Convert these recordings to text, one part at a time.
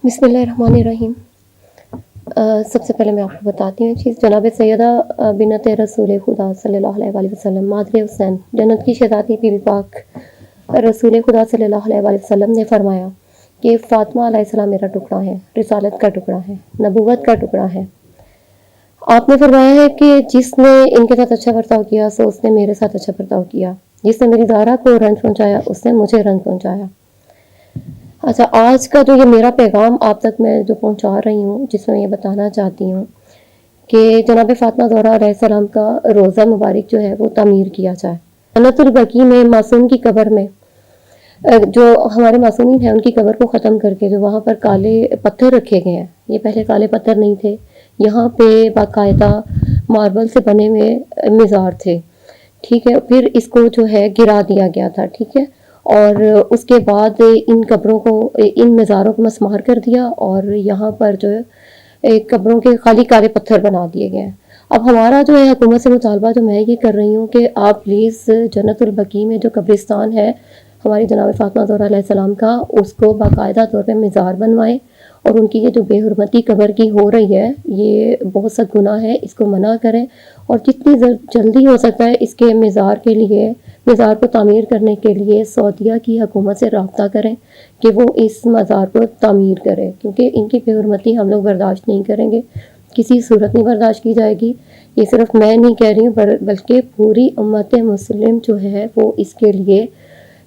بسم اللہ الرحمن الرحیم۔ سب سے پہلے میں آپ کو بتاتی ہوں چیز، جناب سیدہ بنت رسول خدا صلی اللہ علیہ وآلہ وسلم مادر حسین جنت کی شہزادی بی بی پاک رسول خدا صلی اللہ علیہ وآلہ وسلم نے فرمایا کہ فاطمہ علیہ السلام میرا ٹکڑا ہے، رسالت کا ٹکڑا ہے، نبوت کا ٹکڑا ہے۔ آپ نے فرمایا ہے کہ جس نے ان کے ساتھ اچھا برتاؤ کیا سو اس نے میرے ساتھ اچھا برتاؤ کیا، جس نے میری زہرا کو رنج پہنچایا اس نے مجھے رنج پہنچایا۔ اچھا، آج کا جو یہ میرا پیغام آپ تک میں جو پہنچا رہی ہوں، جس میں یہ بتانا چاہتی ہوں کہ جناب فاطمہ زہرا علیہ السلام کا روزہ مبارک جو ہے وہ تعمیر کیا جائے۔ جنت البقیع میں معصوم کی قبر میں جو ہمارے معصومین ہیں ان کی قبر کو ختم کر کے جو وہاں پر کالے پتھر رکھے گئے ہیں، یہ پہلے کالے پتھر نہیں تھے، یہاں پہ باقاعدہ ماربل سے بنے ہوئے مزار تھے، ٹھیک ہے۔ پھر اس کو جو ہے گرا دیا گیا تھا، ٹھیک ہے، اور اس کے بعد ان قبروں کو، ان مزاروں کو مسمار کر دیا اور یہاں پر جو ہے قبروں کے خالی کالے پتھر بنا دیے گئے ہیں۔ اب ہمارا جو ہے حکومت سے مطالبہ جو میں یہ کر رہی ہوں کہ آپ پلیز جنت البقیع میں جو قبرستان ہے ہماری جناب فاطمہ زہرا علیہ السلام کا، اس کو باقاعدہ طور پہ مزار بنوائیں، اور ان کی یہ جو بے حرمتی قبر کی ہو رہی ہے یہ بہت سخت گناہ ہے، اس کو منع کریں، اور جتنی جلدی ہو سکتا ہے اس کے مزار کے لیے، مزار کو تعمیر کرنے کے لیے سعودیہ کی حکومت سے رابطہ کریں کہ وہ اس مزار کو تعمیر کرے، کیونکہ ان کی بے حرمتی ہم لوگ برداشت نہیں کریں گے، کسی صورت نہیں برداشت کی جائے گی۔ یہ صرف میں نہیں کہہ رہی ہوں بلکہ پوری امت مسلم جو ہے وہ اس کے لیے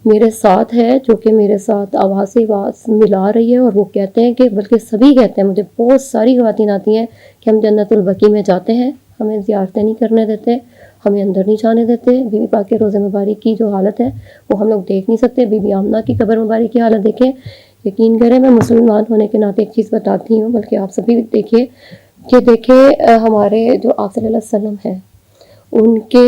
میرے ساتھ ہے، جو کہ میرے ساتھ آواز سے آواز ملا رہی ہے، اور وہ کہتے ہیں کہ بلکہ سبھی کہتے ہیں، مجھے بہت ساری خواتین آتی ہیں کہ ہم جنت البقیع میں جاتے ہیں، ہمیں زیارتیں نہیں کرنے دیتے، ہمیں اندر نہیں جانے دیتے، بی بی پاک کے روزے مبارک کی جو حالت ہے وہ ہم لوگ دیکھ نہیں سکتے، بی بی آمنہ کی قبر مبارک کی حالت دیکھیں۔ یقین کریں، میں مسلمان ہونے کے ناطے ایک چیز بتاتی ہوں، بلکہ آپ سبھی دیکھیے کہ ہمارے جو آپ صلی اللہ علیہ وسلم ہیں ان کے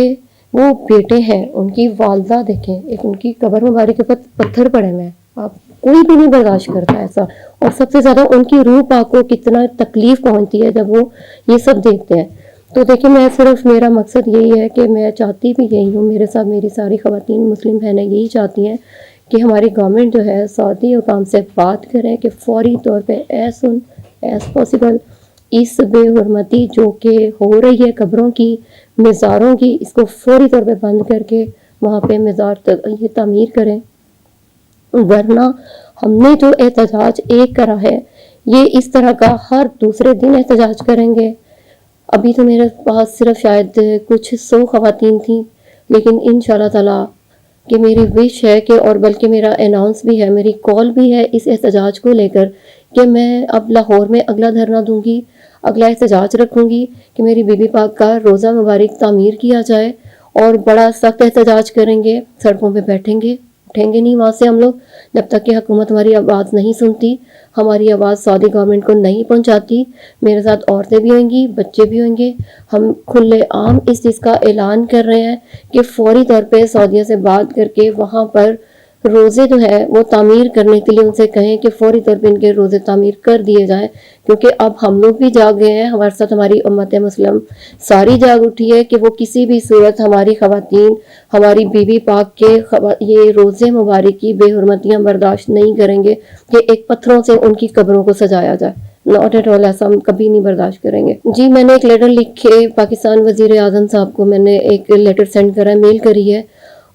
وہ بیٹے ہیں، ان کی والدہ دیکھیں، ایک ان کی قبر مبارک کے اوپر پتھر پڑے ہوئے ہیں، آپ کوئی بھی نہیں برداشت کرتا ایسا، اور سب سے زیادہ ان کی روح پاک کو کتنا تکلیف پہنچتی ہے جب وہ یہ سب دیکھتے ہیں۔ تو دیکھیں، میں صرف میرا مقصد یہی ہے کہ میں چاہتی بھی یہی ہوں، میرے ساتھ میری ساری خواتین مسلم بہنیں یہی چاہتی ہیں کہ ہماری گورنمنٹ جو ہے سعودی حکام سے بات کریں کہ فوری طور پہ ایز سون ایز پاسبل اس بے حرمتی جو کہ ہو رہی ہے قبروں کی، مزاروں کی، اس کو فوری طور پہ بند کر کے وہاں پہ مزار یہ تعمیر کریں، ورنہ ہم نے جو احتجاج ایک کرا ہے یہ اس طرح کا ہر دوسرے دن احتجاج کریں گے۔ ابھی تو میرے پاس صرف شاید کچھ 100 خواتین تھیں، لیکن انشاءاللہ تعالیٰ کہ میری وش ہے کہ، اور بلکہ میرا اناؤنس بھی ہے، میری کال بھی ہے اس احتجاج کو لے کر کہ میں اب لاہور میں اگلا دھرنا دوں گی، اگلا احتجاج رکھوں گی کہ میری بی بی پاک کا روزہ مبارک تعمیر کیا جائے، اور بڑا سخت احتجاج کریں گے، سڑکوں پہ بیٹھیں گے، اٹھیں گے نہیں وہاں سے ہم لوگ جب تک کہ حکومت ہماری آواز نہیں سنتی، ہماری آواز سعودی گورنمنٹ کو نہیں پہنچاتی۔ میرے ساتھ عورتیں بھی ہوئیں گی، بچے بھی ہوئیں گے، ہم کھلے عام اس چیز کا اعلان کر رہے ہیں کہ فوری طور پہ سعودیہ سے بات کر کے وہاں پر روزے جو ہے وہ تعمیر کرنے کے لیے ان سے کہیں کہ فوری طور پہ ان کے روزے تعمیر کر دیے جائیں، کیونکہ اب ہم لوگ بھی جاگ گئے ہیں، ہمارے ساتھ ہماری امت مسلم ساری جاگ اٹھی ہے کہ وہ کسی بھی صورت ہماری خواتین، ہماری بی بی پاک کے یہ روزے مبارک کی بے حرمتیاں برداشت نہیں کریں گے کہ ایک پتھروں سے ان کی قبروں کو سجایا جائے، ناٹ ایٹ آل، ایسا ہم کبھی نہیں برداشت کریں گے۔ جی، میں نے ایک لیٹر لکھ کے پاکستان وزیر اعظم صاحب کو میں نے ایک لیٹر سینڈ کرا ہے، میل کری ہے،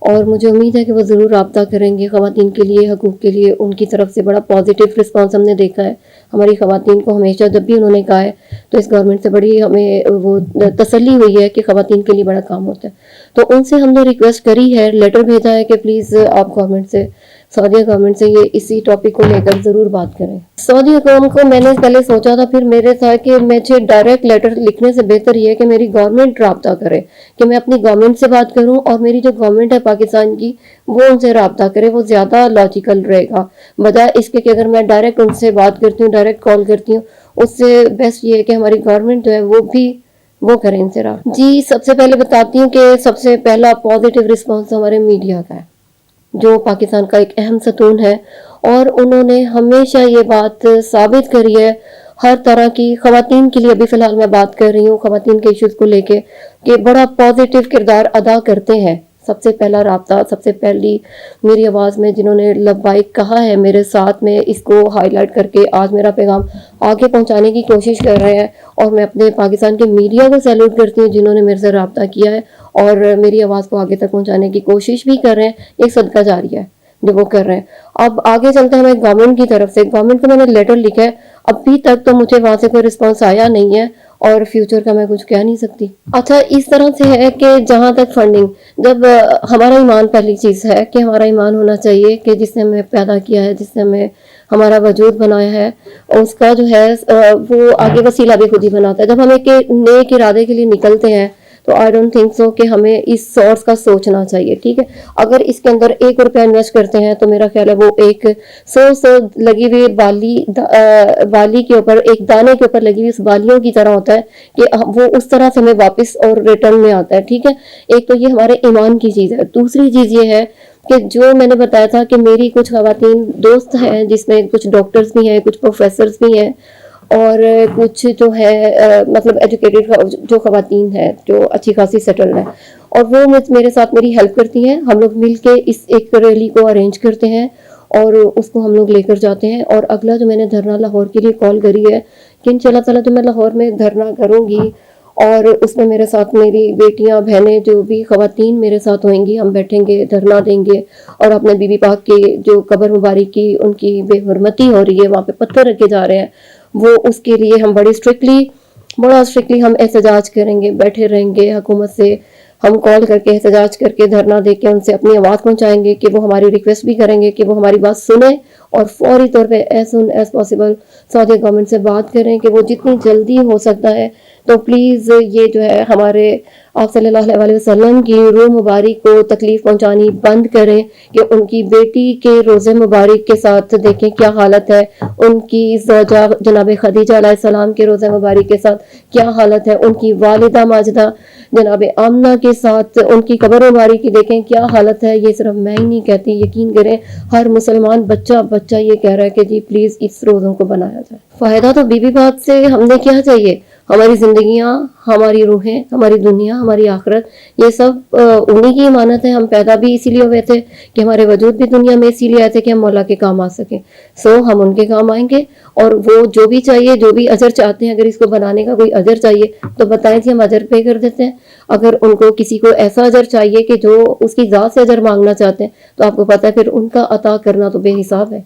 اور مجھے امید ہے کہ وہ ضرور رابطہ کریں گے خواتین کے لیے، حقوق کے لیے۔ ان کی طرف سے بڑا پازیٹیو رسپانس ہم نے دیکھا ہے، ہماری خواتین کو ہمیشہ جب بھی انہوں نے کہا ہے تو اس گورنمنٹ سے بڑی ہمیں وہ تسلی ہوئی ہے کہ خواتین کے لیے بڑا کام ہوتا ہے۔ تو ان سے ہم نے ریکویسٹ کری ہے، لیٹر بھیجا ہے کہ پلیز آپ گورنمنٹ سے، سعودیہ گورنمنٹ سے یہ اسی ٹاپک کو لے کر ضرور بات کریں۔ سعودی حکام کو میں نے پہلے سوچا تھا، پھر میرے تھا کہ مجھے ڈائریکٹ لیٹر لکھنے سے بہتر یہ ہے کہ میری گورنمنٹ رابطہ کرے، کہ میں اپنی گورنمنٹ سے بات کروں، اور میری جو گورنمنٹ ہے پاکستان کی وہ ان سے رابطہ کرے، وہ زیادہ لاجیکل رہے گا، بجائے اس کے کہ اگر میں ڈائریکٹ ان سے بات کرتی ہوں، ڈائریکٹ کال کرتی ہوں، اس سے بیسٹ یہ ہے کہ ہماری گورنمنٹ جو ہے وہ کریں ان سے رابطہ۔ جی، سب سے پہلے بتاتی ہوں کہ سب سے پہلا پازیٹیو رسپانس ہمارے میڈیا کا ہے، جو پاکستان کا ایک اہم ستون ہے، اور انہوں نے ہمیشہ یہ بات ثابت کری ہے ہر طرح کی خواتین کے لیے۔ ابھی فی الحال میں بات کر رہی ہوں خواتین کے ایشوز کو لے کے کہ بڑا پازیٹیو کردار ادا کرتے ہیں سب سے پہلا رابطہ، سب سے پہلی میری آواز میں جنہوں نے لبیک کہا ہے میرے ساتھ میں اس کو ہائی لائٹ کر کے آج میرا پیغام آگے پہنچانے کی کوشش کر رہے ہیں. اور میں اپنے پاکستان کے میڈیا کو سیلوٹ کرتی ہوں جنہوں نے میرے سے رابطہ کیا ہے اور میری آواز کو آگے تک پہنچانے کی کوشش بھی کر رہے ہیں. ایک صدقہ جاریہ ہے جو وہ کر رہے ہیں. اب آگے چلتے ہیں ہمیں گورنمنٹ کی طرف سے. گورنمنٹ کو میں نے لیٹر لکھا ہے, ابھی تک تو مجھے وہاں سے کوئی رسپانس آیا نہیں ہے اور فیوچر کا میں کچھ کہہ نہیں سکتی. اچھا اس طرح سے ہے کہ جہاں تک فنڈنگ, جب ہمارا ایمان پہلی چیز ہے کہ ہمارا ایمان ہونا چاہیے کہ جس نے ہمیں پیدا کیا ہے, جس نے ہمیں ہمارا وجود بنایا ہے, اس کا جو ہے وہ آگے وسیلہ بھی خود ہی بناتا ہے. جب ہم ایک نیک ارادے کے لیے نکلتے ہیں تو آئی ڈونٹ تھنک سو کہ ہمیں اس سورس کا سوچنا چاہیے. ٹھیک ہے, اگر اس کے اندر 1 روپیہ انویسٹ کرتے ہیں تو میرا خیال ہے وہ ایک سو لگی ہوئی بالی کے اوپر, ایک دانے کے اوپر لگی ہوئی اس بالیوں کی طرح ہوتا ہے کہ وہ اس طرح سے ہمیں واپس اور ریٹرن میں آتا ہے. ٹھیک ہے, ایک تو یہ ہمارے ایمان کی چیز ہے. دوسری چیز یہ ہے کہ جو میں نے بتایا تھا کہ میری کچھ خواتین دوست ہیں جس میں کچھ ڈاکٹرز بھی ہیں, کچھ پروفیسرز بھی ہیں اور کچھ جو ہے مطلب ایجوکیٹڈ جو خواتین ہیں جو اچھی خاصی سیٹلڈ ہیں, اور وہ میرے ساتھ میری ہیلپ کرتی ہیں. ہم لوگ مل کے اس ایک ریلی کو ارینج کرتے ہیں اور اس کو ہم لوگ لے کر جاتے ہیں. اور اگلا جو میں نے دھرنا لاہور کے لیے کال کری ہے کہ انشاءاللہ تعالیٰ جو میں لاہور میں دھرنا کروں گی اور اس میں میرے ساتھ میری بیٹیاں بہنیں جو بھی خواتین میرے ساتھ ہوئیں گی, ہم بیٹھیں گے, دھرنا دیں گے اور اپنے بی بی پاک کی جو قبر مبارک کی ان کی بے حرمتی ہو رہی ہے, وہاں پہ پتھر رکھے جا رہے ہیں, وہ اس کے لیے ہم بڑا اسٹرکٹلی ہم احتجاج کریں گے, بیٹھے رہیں گے. حکومت سے ہم کال کر کے احتجاج کر کے دھرنا دے کے ان سے اپنی آواز پہنچائیں گے کہ وہ ہماری ریکویسٹ بھی کریں گے کہ وہ ہماری بات سنیں اور فوری طور پہ ایز سون ایز پاسبل سعودی گورنمنٹ سے بات کریں کہ وہ جتنی جلدی ہو سکتا ہے تو پلیز یہ جو ہے ہمارے آپ صلی اللہ علیہ وسلم کی روح مبارک کو تکلیف پہنچانی بند کریں کہ ان کی بیٹی کے روزے مبارک کے ساتھ دیکھیں کیا حالت ہے, ان کی زوجہ جناب خدیجہ علیہ السلام کے روزے مبارک کے ساتھ کیا حالت ہے, ان کی والدہ ماجدہ جناب آمنہ کے ساتھ ان کی قبر مبارک کی دیکھیں کیا حالت ہے. یہ صرف میں ہی نہیں کہتی, یقین کریں ہر مسلمان بچہ یہ کہہ رہا ہے کہ جی پلیز اس روزوں کو بنایا جائے. فائدہ تو بی بی بات سے ہم نے کیا چاہیے, ہماری زندگیاں, ہماری روحیں, ہماری دنیا, ہماری آخرت, یہ سب انہی کی امانت ہے. ہم پیدا بھی اسی لیے ہوئے تھے کہ ہمارے وجود بھی دنیا میں اسی لیے آئے تھے کہ ہم مولا کے کام آ سکیں. ہم ان کے کام آئیں گے اور وہ جو بھی چاہیے, جو بھی اجر چاہتے ہیں, اگر اس کو بنانے کا کوئی اجر چاہیے تو بتائیں جی, ہم اجر پے کر دیتے ہیں. اگر ان کو کسی کو ایسا اجر چاہیے کہ جو اس کی ذات سے اجر مانگنا چاہتے ہیں تو آپ کو پتہ ہے پھر ان کا عطا کرنا تو بے حساب ہے.